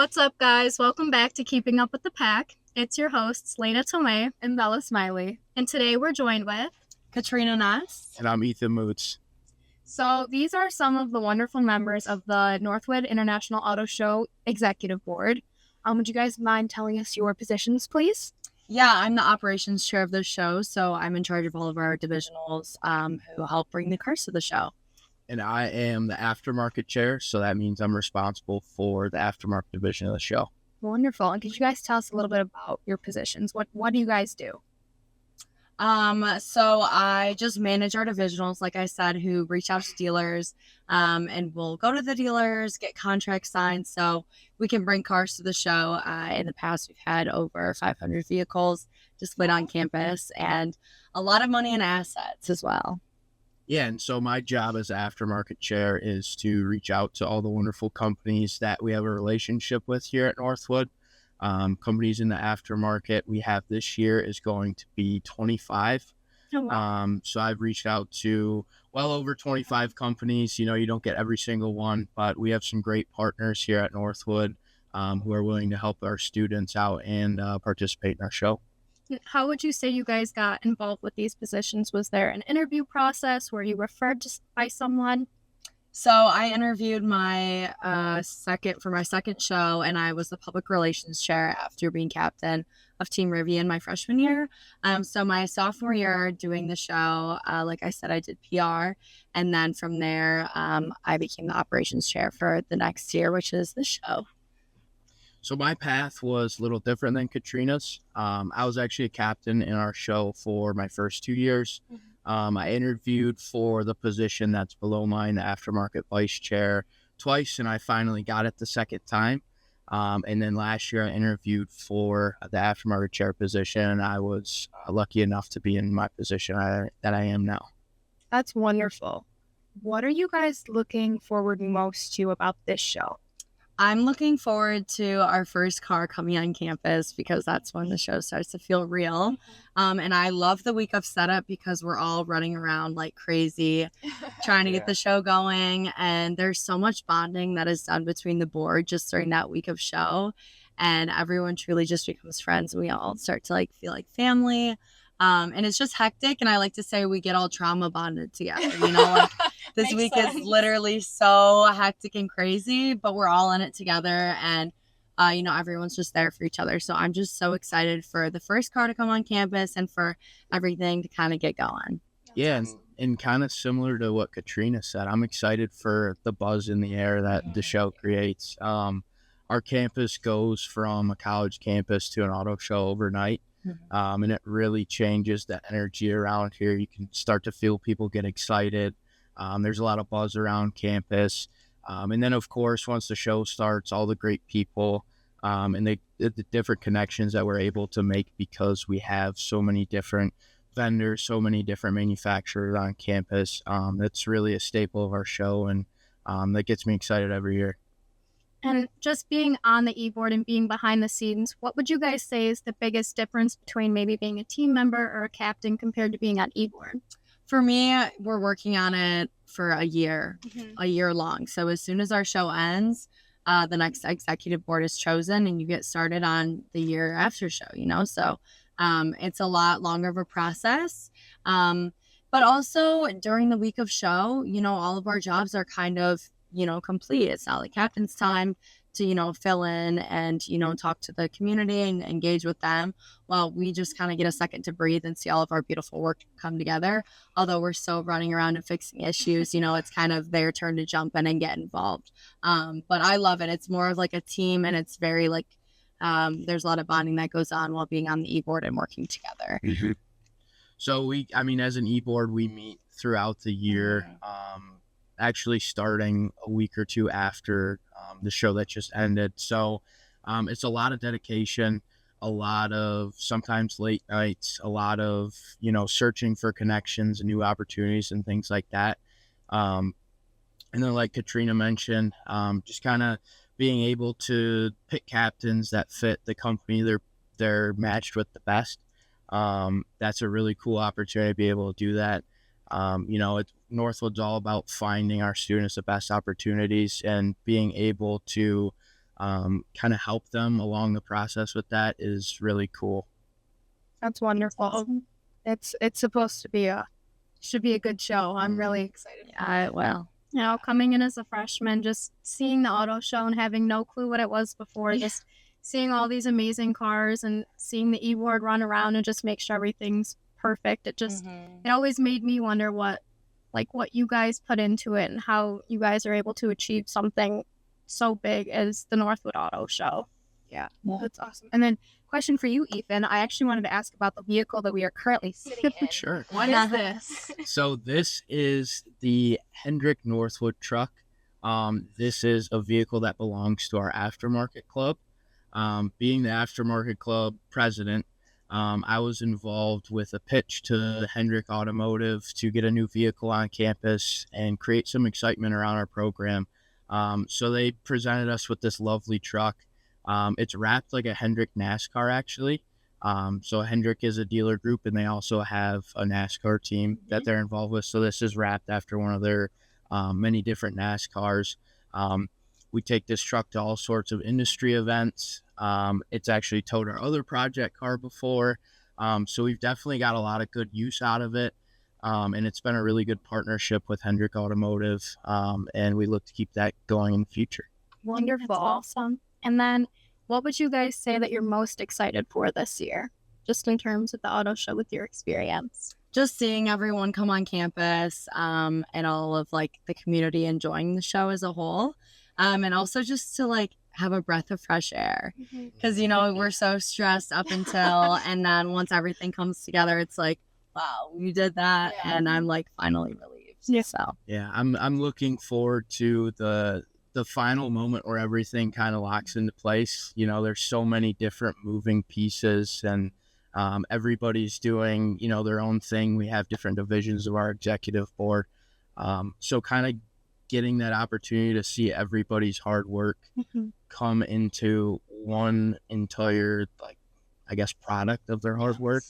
What's up, guys? Welcome back to Keeping Up with the Pack. It's your hosts, Lena Tomei and Bella Smiley. And today we're joined with Katrina Ness. And I'm Ethan Moots. So these are some of the wonderful members of the Northwood International Auto Show Executive Board. Would you guys mind telling us your positions, please? Yeah, I'm the operations chair of the show, so I'm in charge of all of our divisionals who help bring the cars to the show. And I am the aftermarket chair, so that means I'm responsible for the aftermarket division of the show. Wonderful. And could you guys tell us a little bit about your positions? What do you guys do? So I just manage our divisionals, like I said, who reach out to dealers, and we'll go to the dealers, get contracts signed so we can bring cars to the show. In the past, we've had over 500 vehicles displayed on campus and a lot of money and assets as well. Yeah, and so my job as aftermarket chair is to reach out to all the wonderful companies that we have a relationship with here at Northwood. Companies in the aftermarket we have this year is going to be 25. Oh, wow. So I've reached out to well over 25 companies. You know, you don't get every single one, but we have some great partners here at Northwood who are willing to help our students out and participate in our show. How would you say you guys got involved with these positions? Was there an interview process? Were you referred to by someone? So I interviewed my second show, and I was the public relations chair after being captain of Team Rivian my freshman year. So my sophomore year doing the show, like I said, I did PR, and then from there, I became the operations chair for the next year, which is the show. So my path was a little different than Katrina's. I was actually a captain in our show for my first 2 years. I interviewed for the position that's below mine, the aftermarket vice chair, twice, and I finally got it the second time. And then last year I interviewed for the aftermarket chair position, and I was lucky enough to be in my position that I am now. That's wonderful. What are you guys looking forward most to about this show? I'm looking forward to our first car coming on campus because that's when the show starts to feel real. And I love the week of setup because we're all running around like crazy, trying to get the show going. And there's so much bonding that is done between the board just during that week of show. And everyone truly just becomes friends. We all start to feel like family. And it's just hectic. And I like to say we get all trauma bonded together, this week is literally so hectic and crazy, but we're all in it together, and everyone's just there for each other. So I'm just so excited for the first car to come on campus and for everything to kind of get going. Yeah, and kind of similar to what Katrina said, I'm excited for the buzz in the air that the show creates. Our campus goes from a college campus to an auto show overnight. And it really changes the energy around here. You can start to feel people get excited. There's a lot of buzz around campus. And then, of course, once the show starts, all the great people and the different connections that we're able to make because we have so many different vendors, so many different manufacturers on campus. That's really a staple of our show, and that gets me excited every year. And just being on the e-board and being behind the scenes, what would you guys say is the biggest difference between maybe being a team member or a captain compared to being on e-board? For me, we're working on it for a year long. So as soon as our show ends, the next executive board is chosen and you get started on the year after show, So it's a lot longer of a process. But also during the week of show, all of our jobs are kind of complete. It's not like captain's time to, fill in and, talk to the community and engage with them. Well, we just kind of get a second to breathe and see all of our beautiful work come together. Although we're still running around and fixing issues, it's kind of their turn to jump in and get involved. But I love it. It's more of like a team, and it's very there's a lot of bonding that goes on while being on the e-board and working together. So as an e-board, we meet throughout the year. Actually starting a week or two after the show that just ended. So it's a lot of dedication, a lot of sometimes late nights, a lot of, searching for connections and new opportunities and things like that. And then like Katrina mentioned, just kind of being able to pick captains that fit the company they're matched with the best. That's a really cool opportunity to be able to do that. Northwood's all about finding our students the best opportunities and being able to kind of help them along the process with that is really cool. That's wonderful. It's supposed to be should be a good show. I'm really excited. Yeah, well. You know, coming in as a freshman, just seeing the auto show and having no clue what it was before, just seeing all these amazing cars and seeing the e-board run around and just make sure everything's perfect. It just, it always made me wonder what you guys put into it and how you guys are able to achieve something so big as the Northwood Auto Show. Yeah. That's awesome. And then question for you, Ethan. I actually wanted to ask about the vehicle that we are currently sitting in. Sure. What is this? So this is the Hendrick Northwood truck. This is a vehicle that belongs to our aftermarket club. Being the aftermarket club president, I was involved with a pitch to Hendrick Automotive to get a new vehicle on campus and create some excitement around our program. So they presented us with this lovely truck. It's wrapped like a Hendrick NASCAR, actually. So Hendrick is a dealer group, and they also have a NASCAR team that they're involved with. So this is wrapped after one of their many different NASCARs. We take this truck to all sorts of industry events. It's actually towed our other project car before. So we've definitely got a lot of good use out of it. And it's been a really good partnership with Hendrick Automotive. And we look to keep that going in the future. Wonderful. That's awesome. And then what would you guys say that you're most excited for this year, just in terms of the auto show with your experience? Just seeing everyone come on campus, and all of like the community enjoying the show as a whole. And also just to have a breath of fresh air, because we're so stressed up until and then once everything comes together, it's like, wow, we did that, and I'm finally relieved. Yeah. So yeah, I'm looking forward to the final moment where everything kind of locks into place. There's so many different moving pieces, and everybody's doing their own thing. We have different divisions of our executive board, so kind of getting that opportunity to see everybody's hard work come into one entire product of their hard work.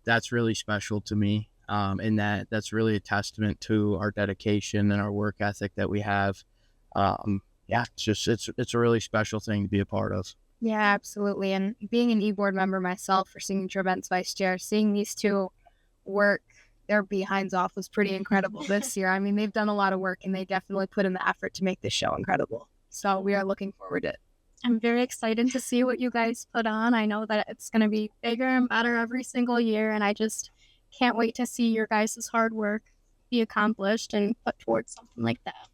That's really special to me. And that's really a testament to our dedication and our work ethic that we have. It's a really special thing to be a part of. Yeah, absolutely. And being an e-board member myself for Signature Events Vice Chair, seeing these two work their behinds off was pretty incredible this year. I mean, they've done a lot of work, and they definitely put in the effort to make this show incredible. So we are looking forward to it. I'm very excited to see what you guys put on. I know that it's going to be bigger and better every single year, and I just can't wait to see your guys' hard work be accomplished and put towards something like that.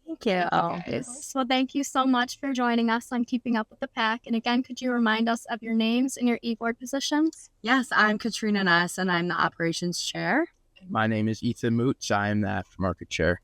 Thank you. Okay. So thank you so much for joining us on Keeping Up with the Pack. And again, could you remind us of your names and your e-board positions? Yes, I'm Katrina Ness, and I'm the operations chair. My name is Ethan Moots. I am the aftermarket chair.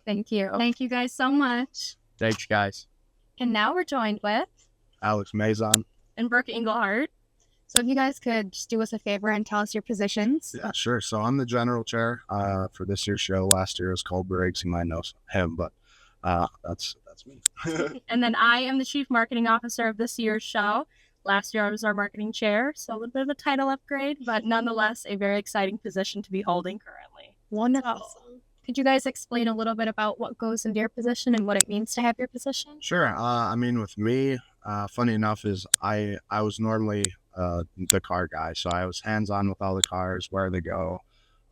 Thank you. Thank you guys so much. Thanks, guys. And now we're joined with Alex Mazon. and Brooke Englehart. So if you guys could just do us a favor and tell us your positions. Yeah, sure. So I'm the general chair for this year's show. Last year was Cole Briggs. You might know him, but that's me. And then I am the Chief Marketing Officer of this year's show. Last year I was our marketing chair, so a little bit of a title upgrade, but nonetheless a very exciting position to be holding currently. Wonderful. Awesome. Could you guys explain a little bit about what goes into your position and what it means to have your position? Sure. With me, funny enough, is I was normally the car guy, so I was hands-on with all the cars, where they go,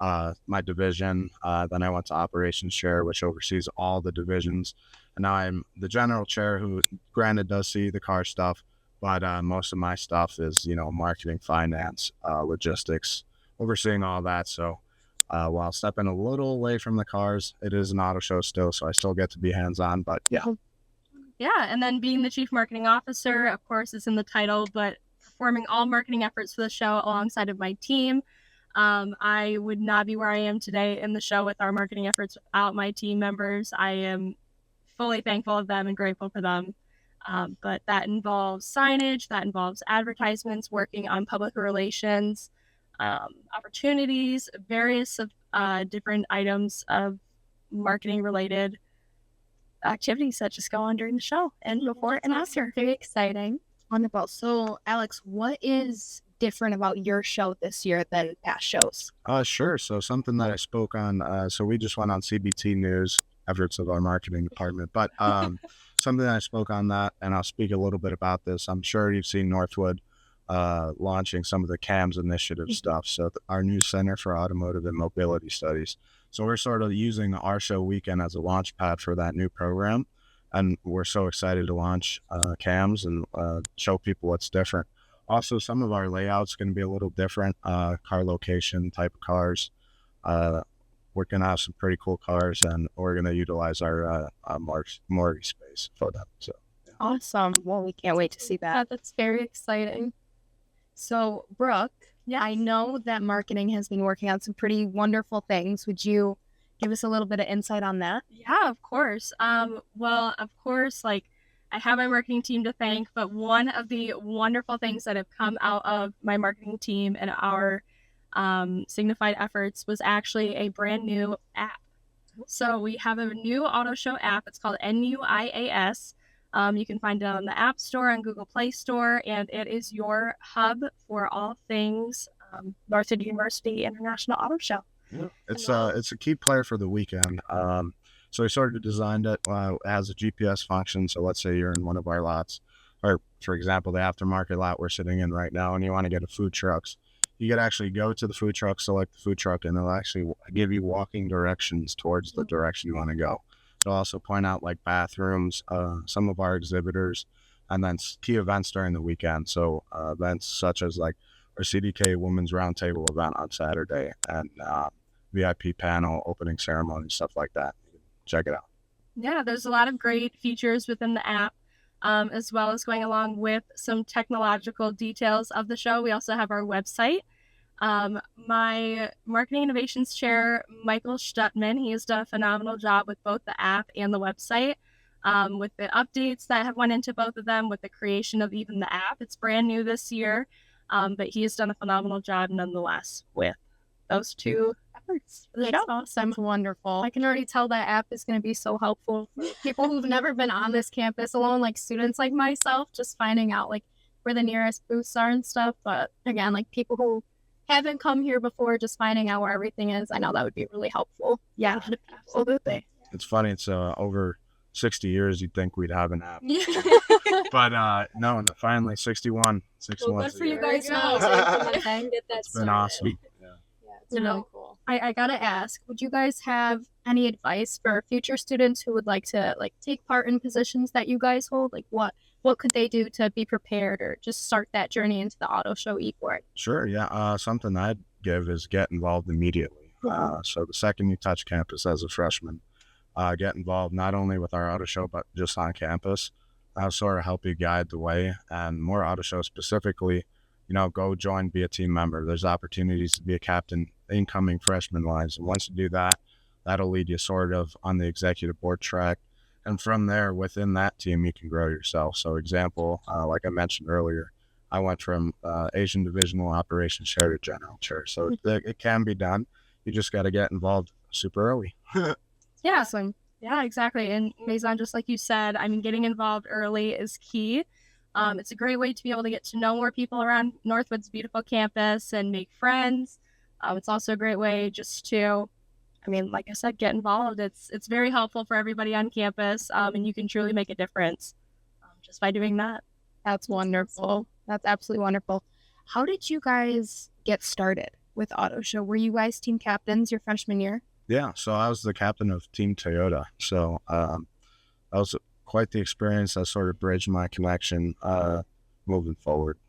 my division. Then I went to operations chair, which oversees all the divisions. And now I'm the general chair, who granted does see the car stuff, but most of my stuff is, marketing, finance, logistics, overseeing all that. So while stepping a little away from the cars, it is an auto show still, so I still get to be hands-on, but yeah. Yeah, and then being the Chief Marketing Officer, of course, is in the title, but performing all marketing efforts for the show alongside of my team. I would not be where I am today in the show with our marketing efforts without my team members. I am fully thankful of them and grateful for them. But that involves signage, that involves advertisements, working on public relations, opportunities, various different items of marketing related activities that just go on during the show and before and after. Very exciting. Wonderful. So, Alex, what is different about your show this year than past shows? Sure. So something that I spoke on, so we just went on CBT News, efforts of our marketing department, but something I spoke on that, and I'll speak a little bit about this. I'm sure you've seen Northwood launching some of the CAMS initiative stuff. So our new Center for Automotive and Mobility Studies. So we're sort of using our show weekend as a launch pad for that new program. And we're so excited to launch CAMS and show people what's different. Also, some of our layouts going to be a little different, car location type of cars. We're going to have some pretty cool cars, and we're going to utilize our Morty space for them. So Awesome. Well, we can't wait to see that. That's very exciting. So, Brooke, I know that marketing has been working on some pretty wonderful things. Would you give us a little bit of insight on that? Yeah, of course. Well, of course, like I have my marketing team to thank, but one of the wonderful things that have come out of my marketing team and our signified efforts was actually a brand new app. So we have a new auto show app. It's called NUIAS. You can find it on the App Store and Google Play Store, and it is your hub for all things Northwood University International Auto Show. yeah, it's a key player for the weekend. So we sort of designed it as a GPS function. So let's say you're in one of our lots, or for example, the aftermarket lot we're sitting in right now, and you want to get a food trucks. You could actually go to the food truck, select the food truck, and they'll actually give you walking directions towards the direction you want to go. They'll also point out like bathrooms, some of our exhibitors, and then key events during the weekend. So events such as like our CDK Women's Roundtable event on Saturday and VIP panel, opening ceremony, stuff like that. Check it out. Yeah, there's a lot of great features within the app, as well as going along with some technological details of the show. We also have our website. My marketing innovations chair, Michael Stuttman, he has done a phenomenal job with both the app and the website, with the updates that have went into both of them, with the creation of even the app. It's brand new this year, but he has done a phenomenal job nonetheless with those two efforts. That's awesome. Wonderful. I can already tell that app is going to be so helpful for people who've never been on this campus alone, like students like myself, just finding out like where the nearest booths are and stuff. But again, like people who haven't come here before, just finding out where everything is, I know that would be really helpful. Yeah, absolutely. It's funny. It's over 60 years you'd think we'd have an app. But no, finally 61. Well, good for you guys now. It's been awesome. It's really cool. I gotta ask, would you guys have any advice for future students who would like to like take part in positions that you guys hold? Like what could they do to be prepared or just start that journey into the auto show ePort? Sure, yeah. Something I'd give is get involved immediately. So the second you touch campus as a freshman, get involved not only with our auto show, but just on campus. That'll sort of help you guide the way, and more auto shows specifically, go join, be a team member. There's opportunities to be a captain, incoming freshman wise. And once you do that, that'll lead you sort of on the executive board track. And from there, within that team, you can grow yourself. So example, like I mentioned earlier, I went from Asian Divisional Operations Chair to General Chair. So it can be done. You just got to get involved super early. Yeah. Awesome. Yeah, exactly. And Maison, just like you said, I mean, getting involved early is key. It's a great way to be able to get to know more people around Northwood's beautiful campus and make friends. It's also a great way just to, like I said, get involved. It's very helpful for everybody on campus, and you can truly make a difference just by doing that. That's wonderful. That's absolutely wonderful. How did you guys get started with Auto Show? Were you guys team captains your freshman year? Yeah, so I was the captain of Team Toyota. So that was quite the experience that sort of bridged my connection moving forward.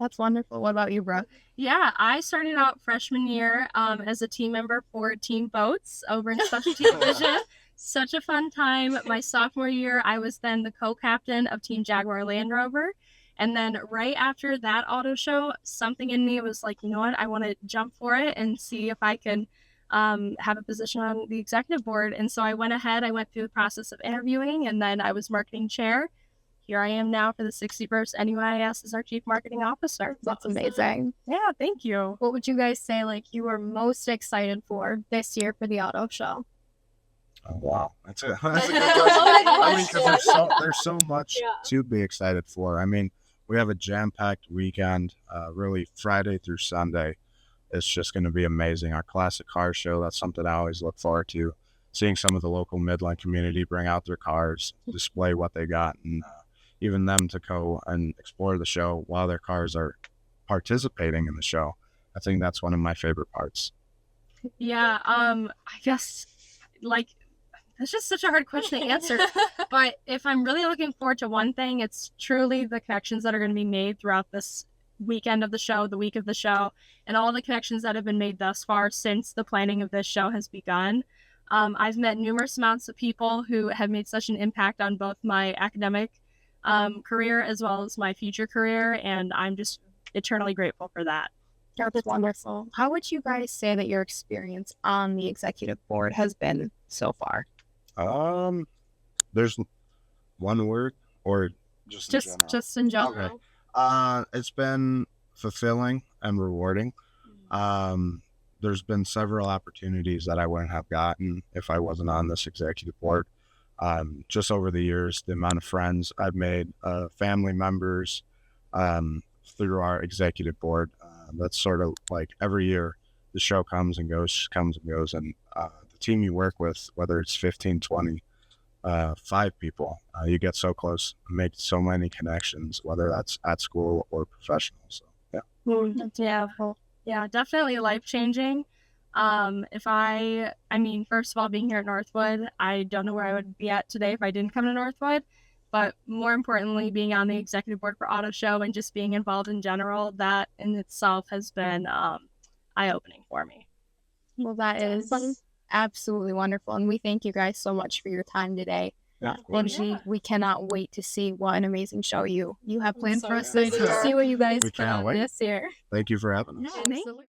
That's wonderful. What about you, Brooke? Yeah, I started out freshman year as a team member for Team Boats over in Specialty Division. Such a fun time. My sophomore year, I was then the co-captain of Team Jaguar Land Rover. And then right after that auto show, something in me was like, you know what, I want to jump for it and see if I can have a position on the executive board. And so I went ahead, I went through the process of interviewing, and then I was marketing chair. Here I am now for the 61st NUIAS as our chief marketing officer. That's amazing. Yeah, thank you. What would you guys say like you were most excited for this year for the auto show? Oh, wow. That's a good question. I mean, because there's so much to be excited for. I mean, we have a jam-packed weekend, really Friday through Sunday. It's just going to be amazing. Our classic car show, that's something I always look forward to. seeing some of the local Midland community bring out their cars, display what they got, and even them to go and explore the show while their cars are participating in the show. I think that's one of my favorite parts. Yeah, I guess, like, that's just such a hard question to answer. But if I'm really looking forward to one thing, it's truly the connections that are going to be made throughout this weekend of the show, the week of the show, and all the connections that have been made thus far since the planning of this show has begun. I've met numerous amounts of people who have made such an impact on both my academic career as well as my future career, and I'm just eternally grateful for that. That's wonderful. How would you guys say that your experience on the executive board has been so far? There's one word or just in general? Just in general. Okay. It's been fulfilling and rewarding. There's been several opportunities that I wouldn't have gotten if I wasn't on this executive board. Just over the years, the amount of friends I've made, family members, through our executive board. That's sort of like every year the show comes and goes, and the team you work with, whether it's 15, 20, 5 people, you get so close, make so many connections, whether that's at school or professional. So Yeah, definitely life-changing. First of all, being here at Northwood, I don't know where I would be at today if I didn't come to Northwood. But more importantly, being on the executive board for Auto Show and just being involved in general, that in itself has been eye-opening for me. Well, that is absolutely wonderful. And we thank you guys so much for your time today. yeah, And we cannot wait to see what an amazing show you have planned so for us this excited year. to see what you guys We put can't on wait. this year. Thank you for having us. Absolutely.